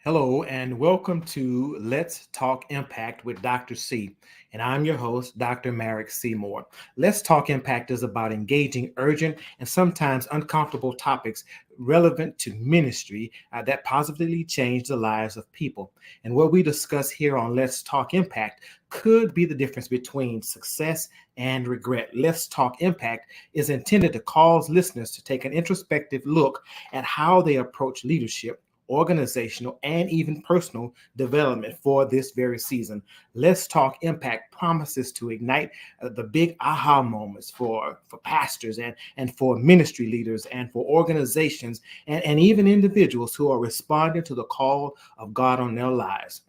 Hello, and welcome to Let's Talk Impact with Dr. C. And I'm your host, Dr. Merrick Seymour. Let's Talk Impact is about engaging urgent and sometimes uncomfortable topics relevant to ministry that positively change the lives of people. And what we discuss here on Let's Talk Impact could be the difference between success and regret. Let's Talk Impact is intended to cause listeners to take an introspective look at how they approach leadership, organizational, and even personal development for this very season. Let's Talk Impact promises to ignite the big aha moments for pastors and for ministry leaders and for organizations and even individuals who are responding to the call of God on their lives.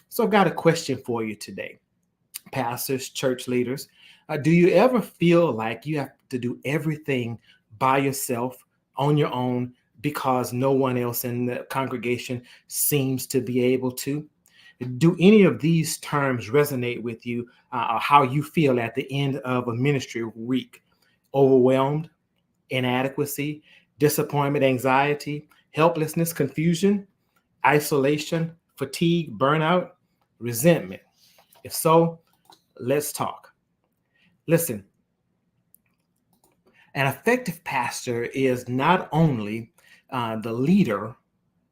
So I've got a question for you today, pastors, church leaders. Do you ever feel like you have to do everything by yourself, on your own, because no one else in the congregation seems to be able to? Do any of these terms resonate with you, or how you feel at the end of a ministry week? Overwhelmed, inadequacy, disappointment, anxiety, helplessness, confusion, isolation, fatigue, burnout, resentment? If so, let's talk. Listen, an effective pastor is not only the leader,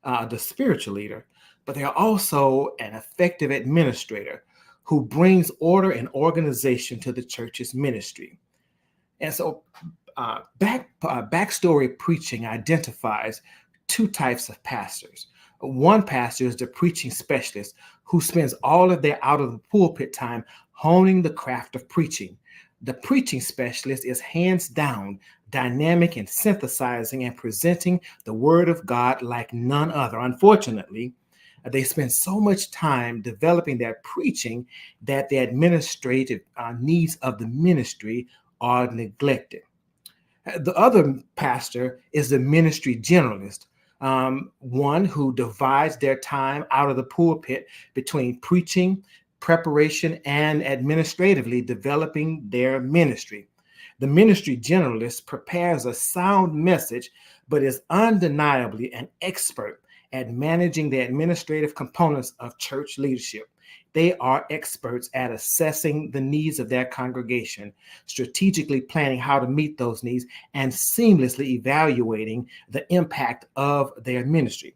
the spiritual leader, but they are also an effective administrator who brings order and organization to the church's ministry. And so, backstory preaching identifies two types of pastors. One pastor is the preaching specialist who spends all of their out of the pulpit time honing the craft of preaching. The preaching specialist is hands down dynamic in synthesizing and presenting the word of God like none other. Unfortunately, they spend so much time developing their preaching that the administrative needs of the ministry are neglected. The other pastor is the ministry generalist, one who divides their time out of the pulpit between preaching, preparation, and administratively developing their ministry. The ministry generalist prepares a sound message, but is undeniably an expert at managing the administrative components of church leadership. They are experts at assessing the needs of their congregation, strategically planning how to meet those needs, and seamlessly evaluating the impact of their ministry.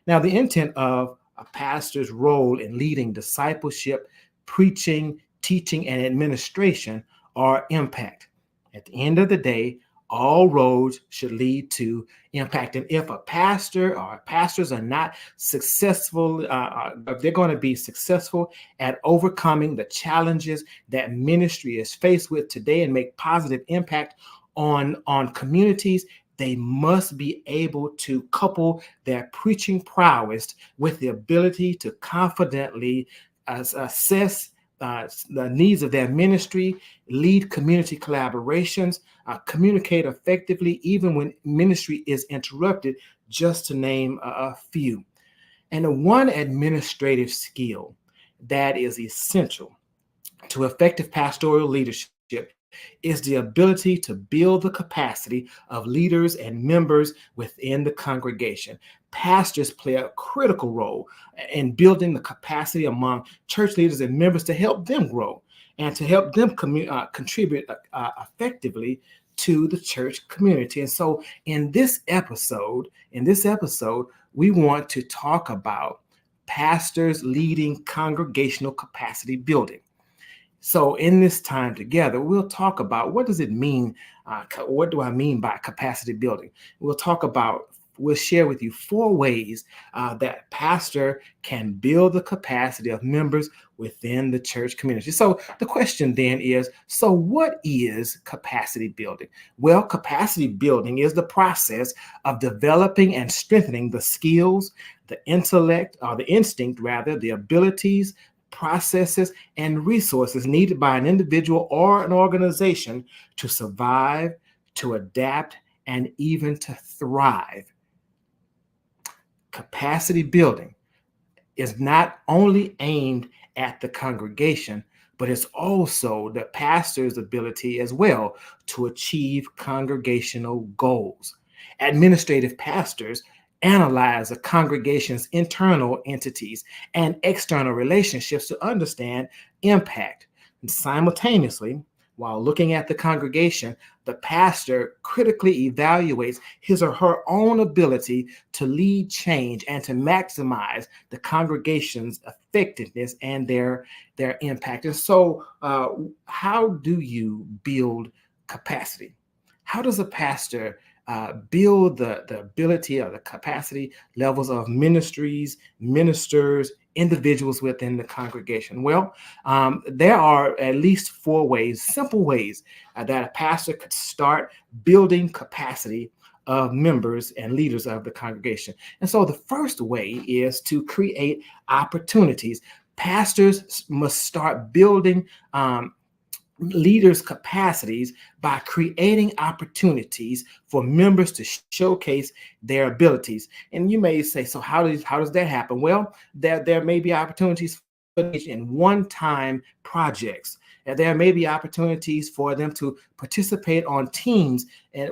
Now, the intent of a pastor's role in leading discipleship, preaching, teaching, and administration are impact. At the end of the day, all roads should lead to impact. And if a pastor or pastors are not successful, if they're going to be successful at overcoming the challenges that ministry is faced with today and make positive impact on communities, they must be able to couple their preaching prowess with the ability to confidently assess the needs of their ministry, lead community collaborations, communicate effectively even when ministry is interrupted, just to name a few. And the one administrative skill that is essential to effective pastoral leadership is the ability to build the capacity of leaders and members within the congregation. Pastors play a critical role in building the capacity among church leaders and members to help them grow and to help them contribute effectively to the church community. And so in this episode, we want to talk about pastors leading congregational capacity building. So in this time together, we'll talk about what does it mean? What do I mean by capacity building? We'll share with you four ways that pastor can build the capacity of members within the church community. So the question then is, so what is capacity building? Well, capacity building is the process of developing and strengthening the skills, the intellect, or the instinct rather, the abilities, processes, and resources needed by an individual or an organization to survive, to adapt, and even to thrive. Capacity building is not only aimed at the congregation, but it's also the pastor's ability as well to achieve congregational goals. Administrative pastors analyze a congregation's internal entities and external relationships to understand impact. And simultaneously, while looking at the congregation, the pastor critically evaluates his or her own ability to lead change and to maximize the congregation's effectiveness and their impact. And so, how do you build capacity? How does a pastor build the ability or the capacity levels of ministers, individuals within the congregation? Well, there are at least 4 ways, simple ways, that a pastor could start building capacity of members and leaders of the congregation. And so the first way is to create opportunities. Pastors must start building leaders' capacities by creating opportunities for members to showcase their abilities. And you may say, so how does that happen? Well, there may be opportunities in one-time projects. There may be opportunities for them to participate on teams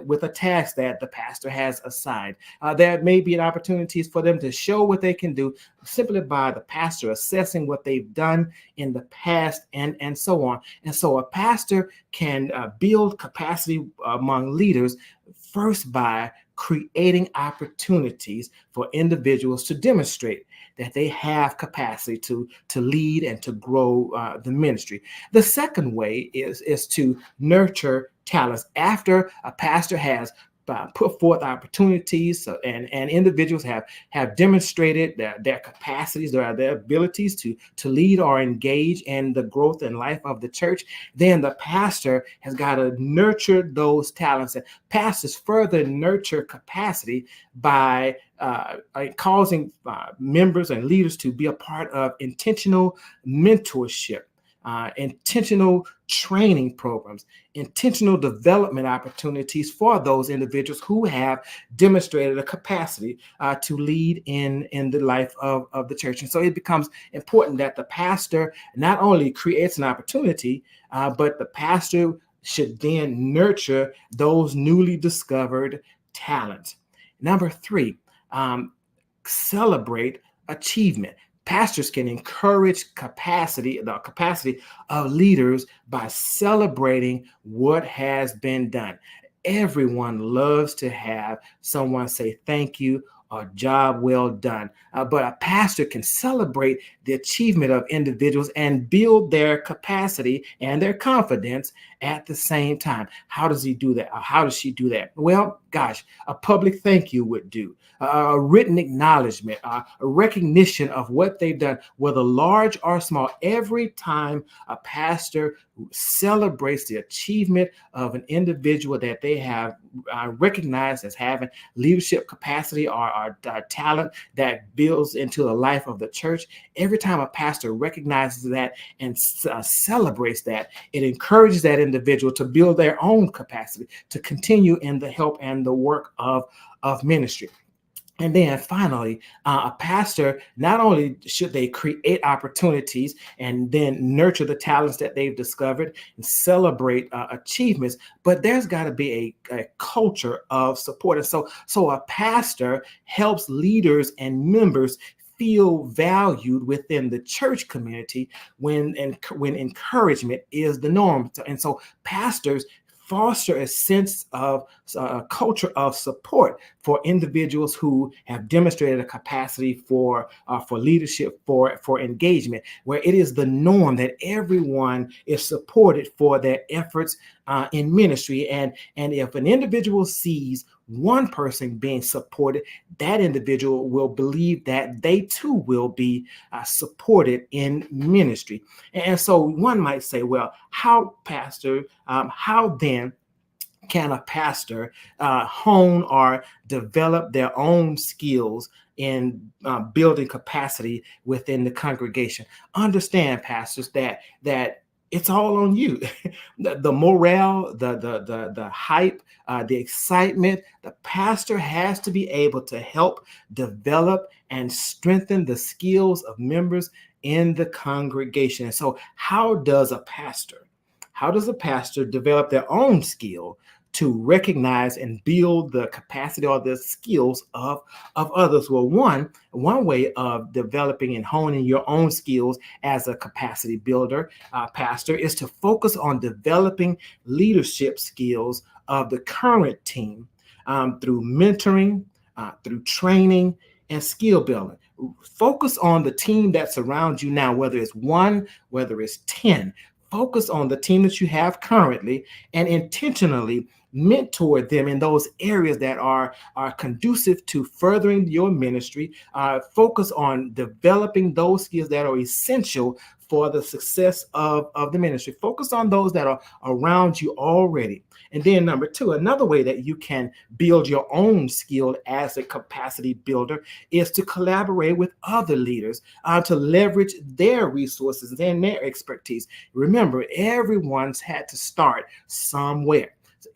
with a task that the pastor has assigned. There may be opportunities for them to show what they can do simply by the pastor assessing what they've done in the past and so on. And so a pastor can build capacity among leaders first by creating opportunities for individuals to demonstrate that they have capacity to lead and to grow the ministry. The second way is to nurture talents. After a pastor has put forth opportunities and individuals have demonstrated their capacities, their abilities to lead or engage in the growth and life of the church, then the pastor has got to nurture those talents. And pastors further nurture capacity by causing members and leaders to be a part of intentional mentorship, intentional training programs, intentional development opportunities for those individuals who have demonstrated a capacity to lead in the life of the church. And so it becomes important that the pastor not only creates an opportunity, but the pastor should then nurture those newly discovered talents. Number 3, celebrate achievement. Pastors can encourage the capacity of leaders by celebrating what has been done. Everyone loves to have someone say thank you or job well done. But a pastor can celebrate the achievement of individuals and build their capacity and their confidence at the same time. How does he do that? Or how does she do that? Well, gosh, a public thank you would do. A written acknowledgement, a recognition of what they've done, whether large or small. Every time a pastor celebrates the achievement of an individual that they have recognized as having leadership capacity or talent that builds into the life of the church, every time a pastor recognizes that and celebrates that, it encourages that individual to build their own capacity to continue in the help and the work of ministry. And then finally, a pastor, not only should they create opportunities and then nurture the talents that they've discovered and celebrate achievements, but there's got to be a culture of support. And so a pastor helps leaders and members feel valued within the church community when encouragement is the norm. And so pastors foster a sense of a culture of support for individuals who have demonstrated a capacity for leadership, for engagement, where it is the norm that everyone is supported for their efforts in ministry. And if an individual sees one person being supported, that individual will believe that they too will be supported in ministry. And so one might say, well, how then can a pastor hone or develop their own skills in building capacity within the congregation? Understand, pastors, that it's all on you. The morale, the hype, the excitement. The pastor has to be able to help develop and strengthen the skills of members in the congregation. And so, how does a pastor develop their own skill to recognize and build the capacity or the skills of others. Well, one way of developing and honing your own skills as a capacity builder, pastor, is to focus on developing leadership skills of the current team through mentoring, through training, and skill building. Focus on the team that surrounds you now, whether it's one, whether it's 10. Focus on the team that you have currently and intentionally mentor them in those areas that are conducive to furthering your ministry. Focus on developing those skills that are essential for the success of the ministry. Focus on those that are around you already. And then number two, another way that you can build your own skill as a capacity builder is to collaborate with other leaders to leverage their resources and their expertise. Remember, everyone's had to start somewhere. So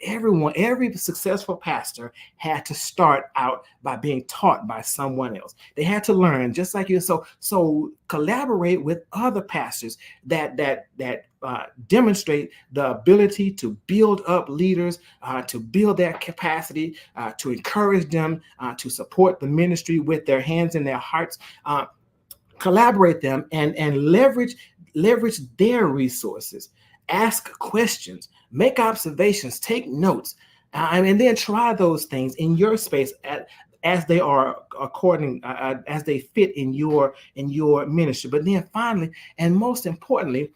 every successful pastor had to start out by being taught by someone else. They had to learn just like you. So collaborate with other pastors that demonstrate the ability to build up leaders, to build their capacity, to encourage them, to support the ministry with their hands and their hearts. Collaborate them and leverage their resources. Ask questions, make observations, take notes, and then try those things in your space as they are as they fit in your ministry. But then finally, and most importantly,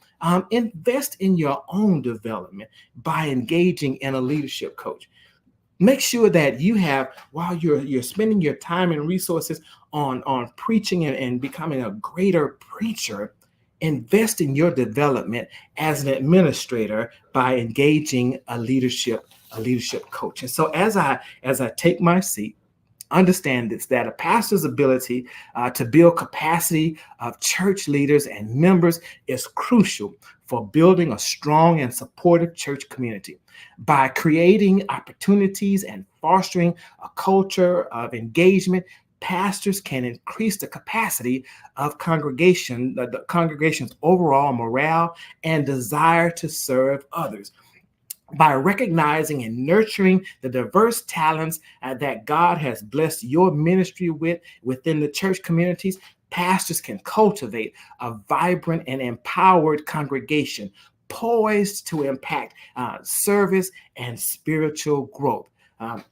invest in your own development by engaging in a leadership coach. Make sure that you have, while you're spending your time and resources on preaching and becoming a greater preacher, invest in your development as an administrator by engaging a leadership coach. And so as I take my seat, understand this, that a pastor's ability to build capacity of church leaders and members is crucial for building a strong and supportive church community. By creating opportunities and fostering a culture of engagement, pastors can increase the capacity of the congregation's overall morale and desire to serve others. By recognizing and nurturing the diverse talents that God has blessed your ministry within the church communities, pastors can cultivate a vibrant and empowered congregation poised to impact service and spiritual growth.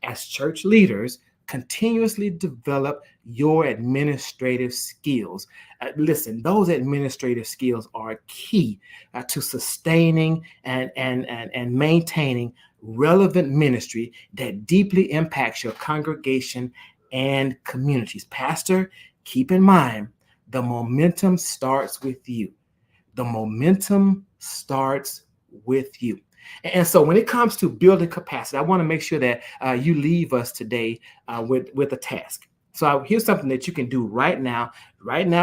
As church leaders, continuously develop your administrative skills. Listen, those administrative skills are key to sustaining and maintaining relevant ministry that deeply impacts your congregation and communities. Pastor, keep in mind, the momentum starts with you. The momentum starts with you. And so when it comes to building capacity, I want to make sure that you leave us today with a task. So here's something that you can do right now,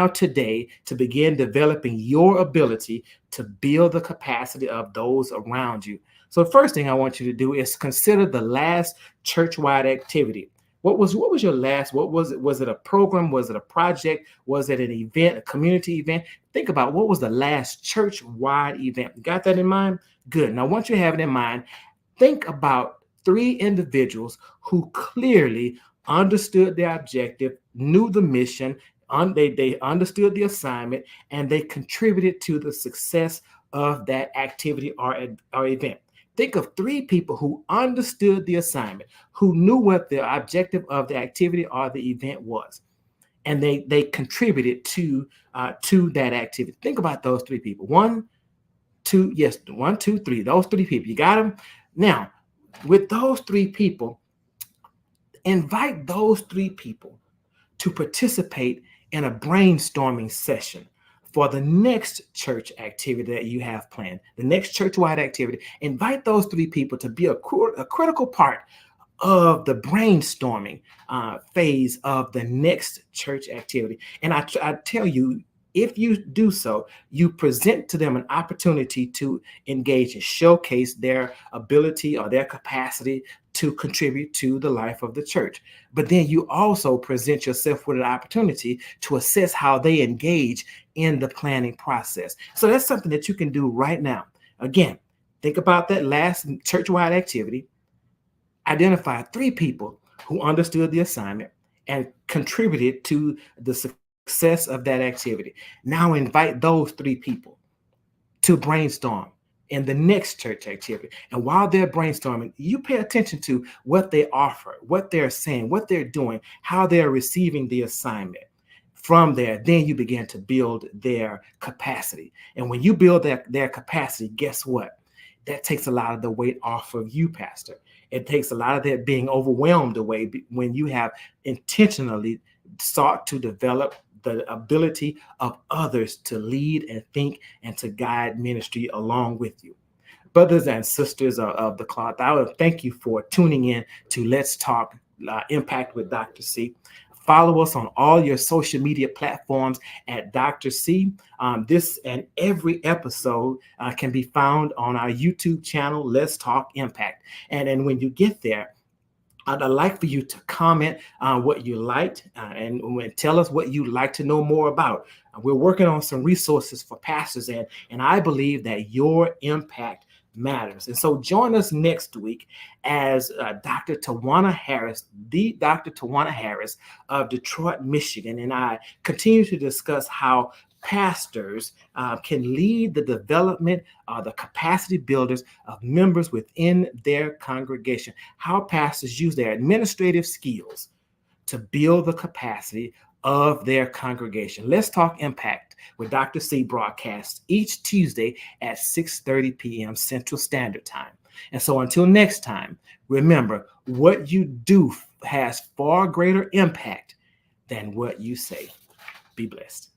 today, to begin developing your ability to build the capacity of those around you. So the first thing I want you to do is consider the last church-wide activity. What was your last? What was it? Was it a program? Was it a project? Was it an event, a community event? Think about, what was the last church-wide event? You got that in mind? Good. Now, once you have it in mind, think about 3 individuals who clearly understood their objective, knew the mission, they understood the assignment, and they contributed to the success of that activity or event. Think of 3 people who understood the assignment, who knew what the objective of the activity or the event was, and they contributed to that activity. Think about those 3 people. 1, 2, yes, 1, 2, 3. Those 3 people. You got them? Now, with those 3 people, invite those 3 people to participate in a brainstorming session for the next church activity that you have planned, the next church-wide activity. Invite those 3 people to be a critical part of the brainstorming phase of the next church activity. And I tell you, if you do so, you present to them an opportunity to engage and showcase their ability or their capacity to contribute to the life of the church. But then you also present yourself with an opportunity to assess how they engage in the planning process. So that's something that you can do right now. Again, think about that last church-wide activity. Identify 3 people who understood the assignment and contributed to the success of that activity. Now invite those 3 people to brainstorm in the next church activity. And while they're brainstorming, you pay attention to what they offer, what they're saying, what they're doing, how they're receiving the assignment. From there, then you begin to build their capacity. And when you build their capacity, guess what? That takes a lot of the weight off of you, Pastor. It takes a lot of that being overwhelmed away when you have intentionally sought to develop the ability of others to lead and think and to guide ministry along with you. Brothers and sisters of the cloth, I would thank you for tuning in to Let's Talk Impact with Dr. C. Follow us on all your social media platforms at Dr. C. This and every episode can be found on our YouTube channel, Let's Talk Impact. And then when you get there, I'd like for you to comment on what you liked and tell us what you'd like to know more about. We're working on some resources for pastors, and I believe that your impact matters. And so join us next week as Dr. Tawana Harris, the Dr. Tawana Harris of Detroit, Michigan, and I continue to discuss how pastors can lead the development, the capacity builders of members within their congregation, how pastors use their administrative skills to build the capacity of their congregation. Let's Talk Impact with Dr. C broadcasts each Tuesday at 6:30 p.m. Central Standard Time. And so until next time, remember, what you do has far greater impact than what you say. Be blessed.